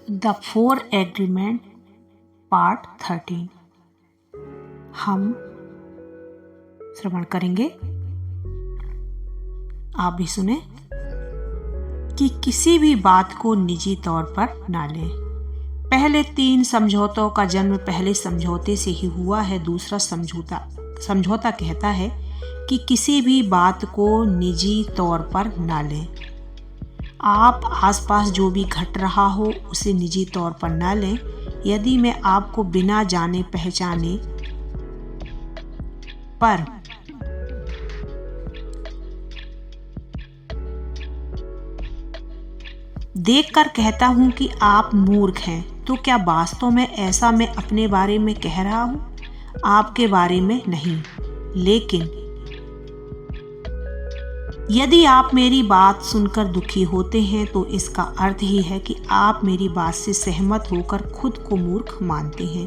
The 4 agreement part 13 हम श्रवण करेंगे। आप भी सुने कि किसी भी बात को निजी तौर पर ना लें। पहले 3 समझौतों का जन्म पहले समझौते से ही हुआ है। दूसरा समझौता कहता है कि किसी भी बात को निजी तौर पर ना लें। आप आसपास जो भी घट रहा हो उसे निजी तौर पर ना लें। यदि मैं आपको बिना जाने पहचाने पर देखकर कहता हूं कि आप मूर्ख हैं, तो क्या वास्तव में ऐसा मैं अपने बारे में कह रहा हूं? आपके बारे में नहीं। लेकिन यदि आप मेरी बात सुनकर दुखी होते हैं तो इसका अर्थ ही है कि आप मेरी बात से सहमत होकर खुद को मूर्ख मानते हैं।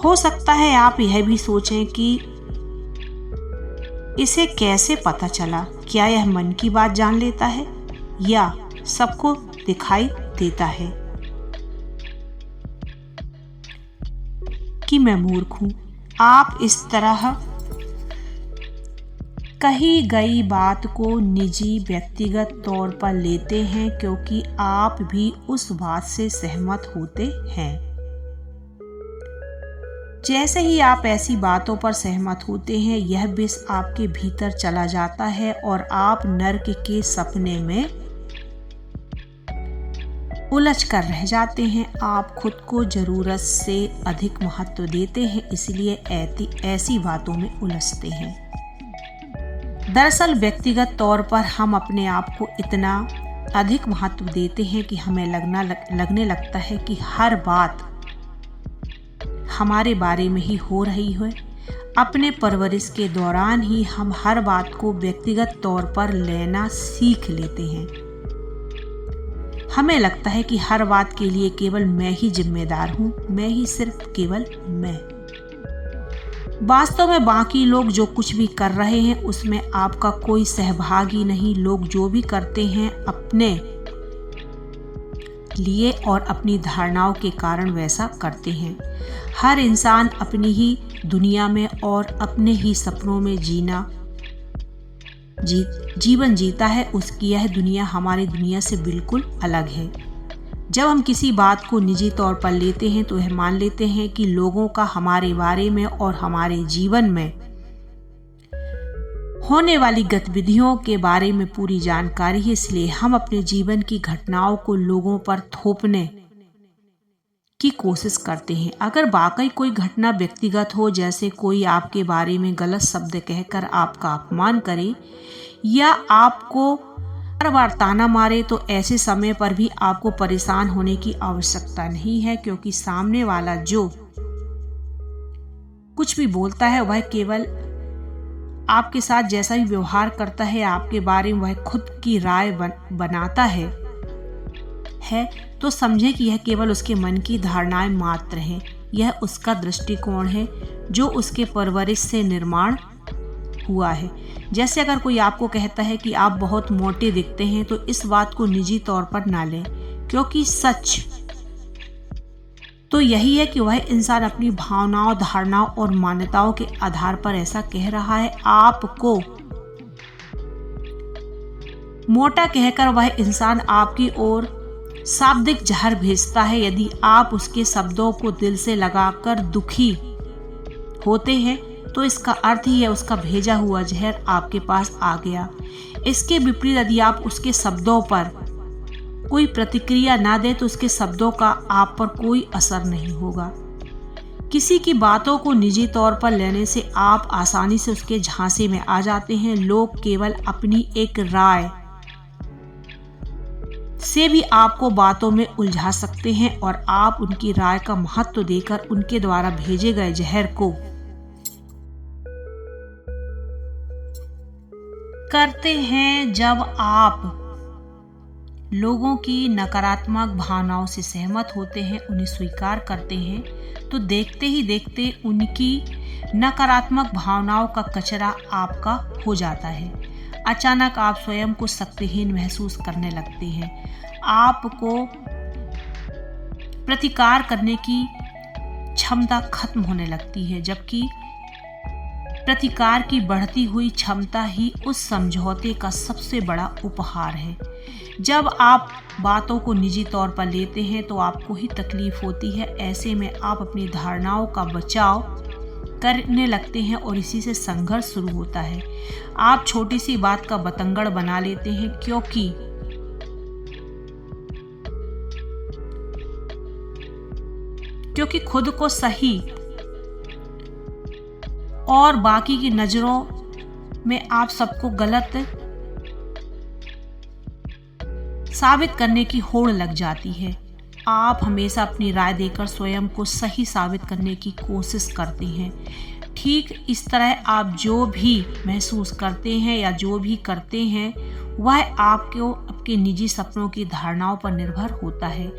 हो सकता है आप यह भी सोचें कि इसे कैसे पता चला? क्या यह मन की बात जान लेता है या सबको दिखाई देता है कि मैं मूर्ख हूं? आप इस तरह कही गई बात को निजी व्यक्तिगत तौर पर लेते हैं क्योंकि आप भी उस बात से सहमत होते हैं। जैसे ही आप ऐसी बातों पर सहमत होते हैं, यह विष आपके भीतर चला जाता है और आप नर्क के सपने में उलझ कर रह जाते हैं। आप खुद को जरूरत से अधिक महत्व देते हैं, इसलिए ऐसी बातों में उलझते हैं। दरअसल व्यक्तिगत तौर पर हम अपने आप को इतना अधिक महत्व देते हैं कि हमें लगने लगता है कि हर बात हमारे बारे में ही हो रही है। अपने परवरिश के दौरान ही हम हर बात को व्यक्तिगत तौर पर लेना सीख लेते हैं। हमें लगता है कि हर बात के लिए केवल मैं ही जिम्मेदार हूं, मैं ही, सिर्फ केवल मैं। वास्तव में बाकी लोग जो कुछ भी कर रहे हैं उसमें आपका कोई सहभागी नहीं। लोग जो भी करते हैं अपने लिए और अपनी धारणाओं के कारण वैसा करते हैं। हर इंसान अपनी ही दुनिया में और अपने ही सपनों में जीवन जीता है। उसकी यह दुनिया हमारी दुनिया से बिल्कुल अलग है। जब हम किसी बात को निजी तौर पर लेते हैं तो यह मान लेते हैं कि लोगों का हमारे बारे में और हमारे जीवन में होने वाली गतिविधियों के बारे में पूरी जानकारी है। इसलिए हम अपने जीवन की घटनाओं को लोगों पर थोपने की कोशिश करते हैं। अगर वाकई कोई घटना व्यक्तिगत हो, जैसे कोई आपके बारे में गलत शब्द कहकर आपका अपमान करे या आपको हर बार ताना मारे, तो ऐसे समय पर भी आपको परेशान होने की आवश्यकता नहीं है, क्योंकि सामने वाला जो कुछ भी बोलता है वह केवल आपके साथ जैसा ही व्यवहार करता है, आपके बारे में वह खुद की राय बनाता है तो समझे कि यह केवल उसके मन की धारणाएं मात्र हैं। यह उसका दृष्टिकोण है जो उसके परवरिश से निर्माण हुआ है। जैसे अगर कोई आपको कहता है कि आप बहुत मोटे दिखते हैं, तो इस बात को निजी तौर पर ना लें, क्योंकि सच तो यही है कि वह इंसान अपनी भावनाओं, धारणाओं और मान्यताओं के आधार पर ऐसा कह रहा है। आपको मोटा कहकर वह इंसान आपकी ओर शाब्दिक जहर भेजता है। यदि आप उसके शब्दों को दिल से लगाकर दुखी होते हैं तो इसका अर्थ ही है उसका भेजा हुआ जहर आपके पास आ गया। इसके विपरीत यदि आप उसके शब्दों पर कोई प्रतिक्रिया ना दे तो उसके शब्दों का आप पर कोई असर नहीं होगा। किसी की बातों को निजी तौर पर लेने से आप आसानी से उसके झांसे में आ जाते हैं। लोग केवल अपनी एक राय से भी आपको बातों में उलझा सकते हैं और आप उनकी राय का महत्व देकर उनके द्वारा भेजे गए जहर को करते हैं। जब आप लोगों की नकारात्मक भावनाओं से सहमत होते हैं, उन्हें स्वीकार करते हैं, तो देखते ही देखते उनकी नकारात्मक भावनाओं का कचरा आपका हो जाता है। अचानक आप स्वयं को शक्तिहीन महसूस करने लगते हैं। आपको प्रतिकार करने की क्षमता खत्म होने लगती है, जबकि प्रतिकार की बढ़ती हुई क्षमता ही उस समझौते का सबसे बड़ा उपहार है। जब आप बातों को निजी तौर पर लेते हैं तो आपको ही तकलीफ होती है। ऐसे में आप अपनी धारणाओं का बचाव करने लगते हैं और इसी से संघर्ष शुरू होता है। आप छोटी सी बात का बतंगड़ बना लेते हैं क्योंकि खुद को सही और बाकी की नजरों में आप सबको गलत साबित करने की होड़ लग जाती है। आप हमेशा अपनी राय देकर स्वयं को सही साबित करने की कोशिश करते हैं। ठीक इस तरह आप जो भी महसूस करते हैं या जो भी करते हैं वह आपको आपके निजी सपनों की धारणाओं पर निर्भर होता है।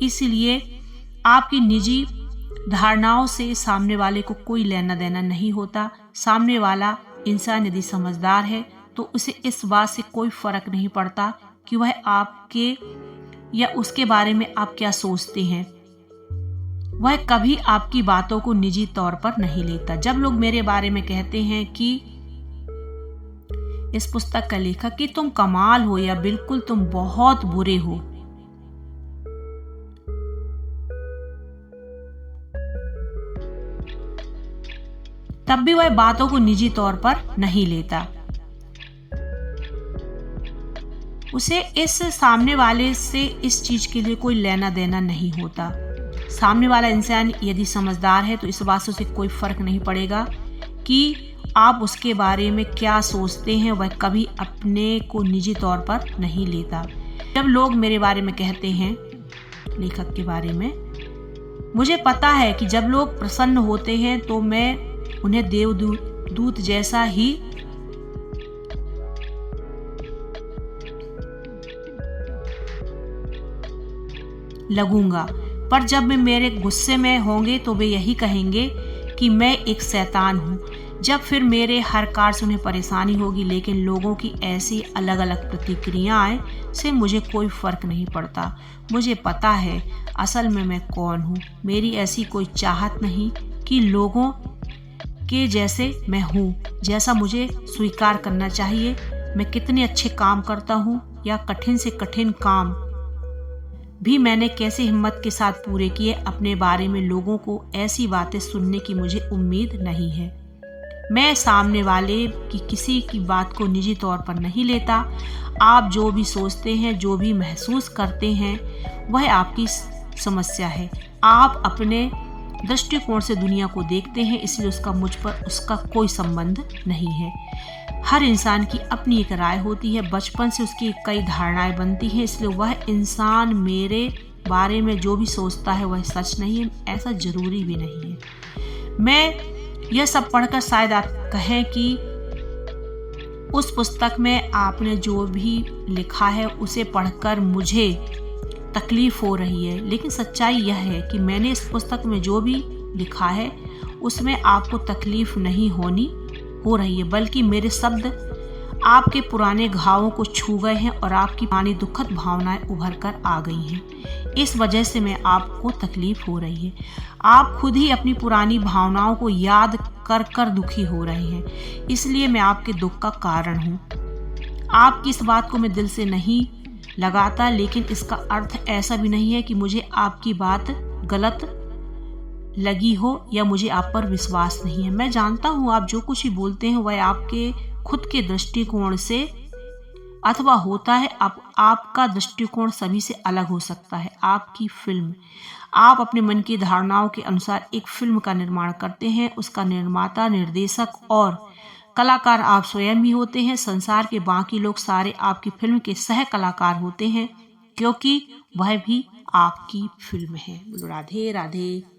इसलिए आपकी निजी धारणाओं से सामने वाले को कोई लेना देना नहीं होता। सामने वाला इंसान यदि समझदार है तो उसे इस बात से कोई फर्क नहीं पड़ता कि वह आपके या उसके बारे में आप क्या सोचते हैं। वह कभी आपकी बातों को निजी तौर पर नहीं लेता। जब लोग मेरे बारे में कहते हैं कि इस पुस्तक का लेखक कि तुम कमाल हो या बिल्कुल तुम बहुत बुरे हो, तब भी वह बातों को निजी तौर पर नहीं लेता। उसे इस सामने वाले से इस चीज के लिए कोई लेना देना नहीं होता। सामने वाला इंसान यदि समझदार है तो इस बात से उसे कोई फर्क नहीं पड़ेगा कि आप उसके बारे में क्या सोचते हैं। वह कभी अपने को निजी तौर पर नहीं लेता। जब लोग मेरे बारे में कहते हैं, लेखक के बारे में, मुझे पता है कि जब लोग प्रसन्न होते हैं तो मैं उन्हें देवदूत जैसा ही लगूंगा, पर जब वे मेरे गुस्से में होंगे तो वे यही कहेंगे कि मैं एक शैतान हूँ। जब फिर मेरे हर कार्य से उन्हें परेशानी होगी, लेकिन लोगों की ऐसी अलग अलग प्रतिक्रियाएं से मुझे कोई फर्क नहीं पड़ता। मुझे पता है असल में मैं कौन हूँ। मेरी ऐसी कोई चाहत नहीं कि लोगों के जैसे मैं हूँ, जैसा मुझे स्वीकार करना चाहिए। मैं कितने अच्छे काम करता हूँ या कठिन से कठिन काम भी मैंने कैसे हिम्मत के साथ पूरे किए। अपने बारे में लोगों को ऐसी बातें सुनने की मुझे उम्मीद नहीं है। मैं सामने वाले की किसी की बात को निजी तौर पर नहीं लेता। आप जो भी सोचते हैं, जो भी महसूस करते हैं, वह आपकी समस्या है। आप अपने दृष्टिकोण से दुनिया को देखते हैं, इसलिए मुझ पर उसका कोई संबंध नहीं है। हर इंसान की अपनी एक राय होती है। बचपन से उसकी कई धारणाएं बनती हैं, इसलिए वह इंसान मेरे बारे में जो भी सोचता है वह सच नहीं है, ऐसा जरूरी भी नहीं है। मैं यह सब पढ़कर शायद आप कहें कि उस पुस्तक में आपने जो भी लिखा है उसे पढ़कर मुझे तकलीफ हो रही है, लेकिन सच्चाई यह है कि मैंने इस पुस्तक में जो भी लिखा है उसमें आपको तकलीफ नहीं हो रही है, बल्कि मेरे शब्द आपके पुराने घावों को छू गए हैं और आपकी पुरानी दुखद भावनाएं उभर कर आ गई हैं। इस वजह से मैं आपको तकलीफ हो रही है। आप खुद ही अपनी पुरानी भावनाओं को याद कर कर दुखी हो रहे हैं, इसलिए मैं आपके दुख का कारण हूँ। आपकी इस बात को मैं दिल से नहीं लगाता, लेकिन इसका अर्थ ऐसा भी नहीं है कि मुझे आपकी बात गलत लगी हो या मुझे आप पर विश्वास नहीं है। मैं जानता हूँ आप जो कुछ भी बोलते हैं वह आपके खुद के दृष्टिकोण से अथवा होता है। आपका दृष्टिकोण सभी से अलग हो सकता है। आपकी फिल्म, आप अपने मन की धारणाओं के अनुसार एक फिल्म का निर्माण करते हैं। उसका निर्माता, निर्देशक और कलाकार आप स्वयं ही होते हैं। संसार के बाकी लोग सारे आपकी फिल्म के सह कलाकार होते हैं, क्योंकि वह भी आपकी फिल्म है। राधे राधे।